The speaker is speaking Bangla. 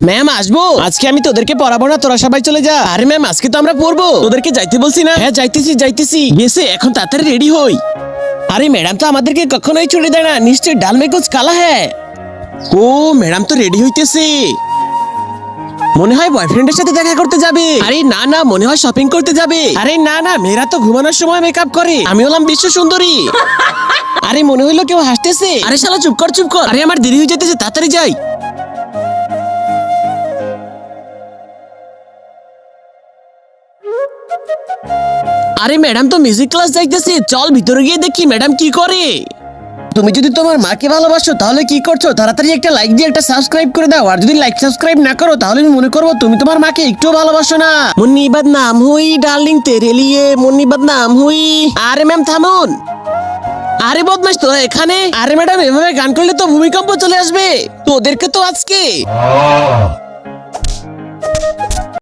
ম্যাম আসবো? আজকে আমি তোদেরকে পড়াবো না, তোরা সবাই চলে যা। আরে ম্যাম আজকে তো আমরা পড়বো, তোদেরকে যাইতে বলছি না? হ্যাঁ যাইতেছি গেছে, এখন তাড়াতাড়ি রেডি হই। আরে ম্যাডাম তো আমাদেরকে কখনোই ছুটি দেয় না, নিশ্চয়ই ডাল মে কুছ কালা হ্যায়। ও ম্যাডাম তো রেডি হইতেছে, মনে হয় বয়ফ্রেন্ডের সাথে দেখা করতে যাবে। আরে না না, মনে হয় শপিং করতে যাবে। আরে না না, মেয়েরা তো ঘুমানোর সময় মেকআপ করে, আমি হলাম বিশ্ব সুন্দরী। আরে মনে হইলো কেউ হাসতেছে। আরে শালা চুপ কর। আরে আমার দেরি হয়ে যেতেছে, তাড়াতাড়ি যাই। আরে ম্যাডাম তো মিউজিক ক্লাস যাইতেছে, চল ভিতরে গিয়ে দেখি ম্যাডাম কি করে। তুমি যদি তোমার মাকে ভালোবাসো তাহলে কি করছো? তাড়াতাড়ি একটা লাইক দিয়ে একটা সাবস্ক্রাইব করে দাও। আর যদি লাইক সাবস্ক্রাইব না করো তাহলে আমি মনে করবো তুমি তোমার মাকে একটু ভালোবাসো না। মুন্নি বদনাম হুই ডার্লিং তেরে লিয়ে, মুন্নি বদনাম হুই। আরে ম্যাম থামুন। আরে বদমাশ তোরা এখানে? আরে ম্যাডাম এভাবে গান করলে তো ভূমিকম্প চলে আসবে, তোদেরকে তো আজকে